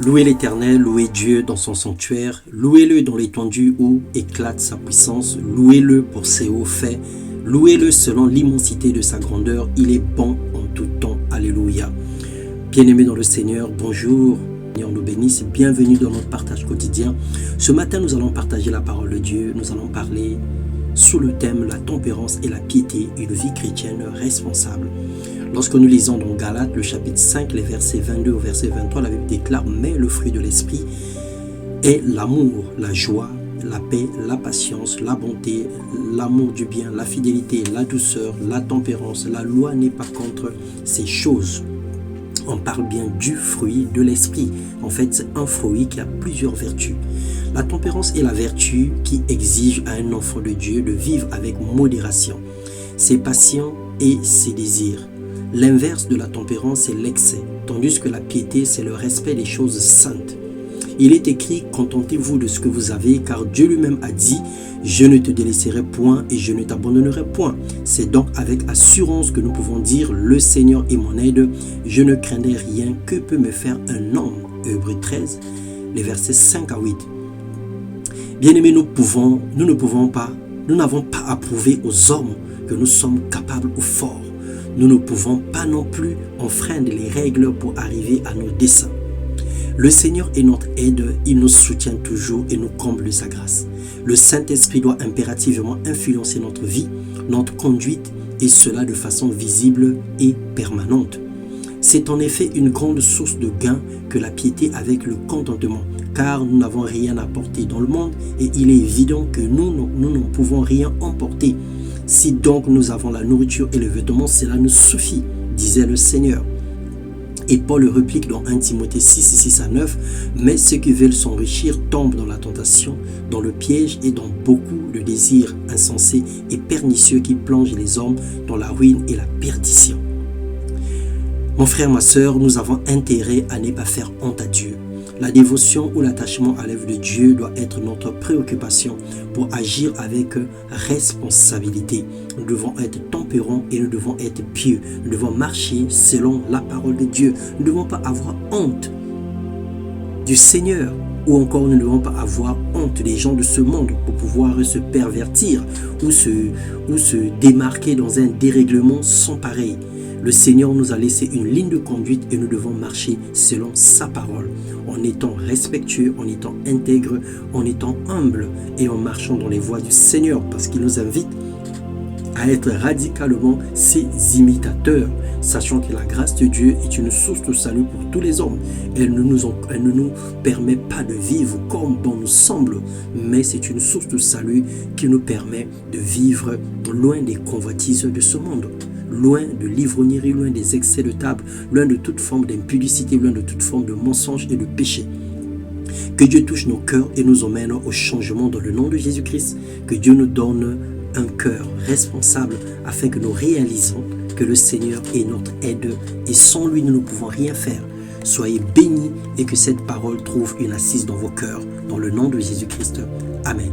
Louez l'Éternel, louez Dieu dans son sanctuaire, louez-le dans l'étendue où éclate sa puissance, louez-le pour ses hauts faits, louez-le selon l'immensité de sa grandeur, il est bon en tout temps. Alléluia. Bien-aimés dans le Seigneur, bonjour, Seigneur nous bénisse, bienvenue dans notre partage quotidien. Ce matin, nous allons partager la parole de Dieu, nous allons parler sous le thème la tempérance et la piété, une vie chrétienne responsable. Lorsque nous lisons dans Galates, le chapitre 5, les versets 22 au verset 23, la Bible déclare « Mais le fruit de l'esprit est l'amour, la joie, la paix, la patience, la bonté, l'amour du bien, la fidélité, la douceur, la tempérance. La loi n'est pas contre ces choses. » On parle bien du fruit de l'esprit. En fait, c'est un fruit qui a plusieurs vertus. La tempérance est la vertu qui exige à un enfant de Dieu de vivre avec modération ses passions et ses désirs. L'inverse de la tempérance, c'est l'excès, tandis que la piété, c'est le respect des choses saintes. Il est écrit « Contentez-vous de ce que vous avez, car Dieu lui-même a dit « Je ne te délaisserai point et je ne t'abandonnerai point ». C'est donc avec assurance que nous pouvons dire « Le Seigneur est mon aide, je ne craindrai rien, que peut me faire un homme ?» Hébreux 13, les versets 5 à 8. Bien-aimés, nous n'avons pas à prouver aux hommes que nous sommes capables ou forts. Nous ne pouvons pas non plus enfreindre les règles pour arriver à nos desseins. Le Seigneur est notre aide, il nous soutient toujours et nous comble de sa grâce. Le Saint-Esprit doit impérativement influencer notre vie, notre conduite, et cela de façon visible et permanente. C'est en effet une grande source de gain que la piété avec le contentement, car nous n'avons rien à porter dans le monde et il est évident que nous n'en pouvons rien emporter. Si donc nous avons la nourriture et le vêtement, cela nous suffit, disait le Seigneur. Et Paul réplique dans 1 Timothée 6, 6 à 9, « Mais ceux qui veulent s'enrichir tombent dans la tentation, dans le piège et dans beaucoup de désirs insensés et pernicieux qui plongent les hommes dans la ruine et la perdition. » Mon frère, ma sœur, nous avons intérêt à ne pas faire honte à Dieu. La dévotion ou l'attachement à l'œuvre de Dieu doit être notre préoccupation pour agir avec responsabilité. Nous devons être tempérants et nous devons être pieux. Nous devons marcher selon la parole de Dieu. Nous ne devons pas avoir honte du Seigneur ou encore nous ne devons pas avoir honte des gens de ce monde pour pouvoir se pervertir ou se démarquer dans un dérèglement sans pareil. Le Seigneur nous a laissé une ligne de conduite et nous devons marcher selon sa parole, en étant respectueux, en étant intègres, en étant humbles et en marchant dans les voies du Seigneur parce qu'il nous invite à être radicalement ses imitateurs, sachant que la grâce de Dieu est une source de salut pour tous les hommes. Elle ne nous permet pas de vivre comme bon nous semble, mais c'est une source de salut qui nous permet de vivre loin des convoitises de ce monde. Loin de l'ivrognerie, loin des excès de table, loin de toute forme d'impudicité, loin de toute forme de mensonge et de péché. Que Dieu touche nos cœurs et nous emmène au changement dans le nom de Jésus-Christ. Que Dieu nous donne un cœur responsable afin que nous réalisons que le Seigneur est notre aide et sans lui nous ne pouvons rien faire. Soyez bénis et que cette parole trouve une assise dans vos cœurs. Dans le nom de Jésus-Christ. Amen.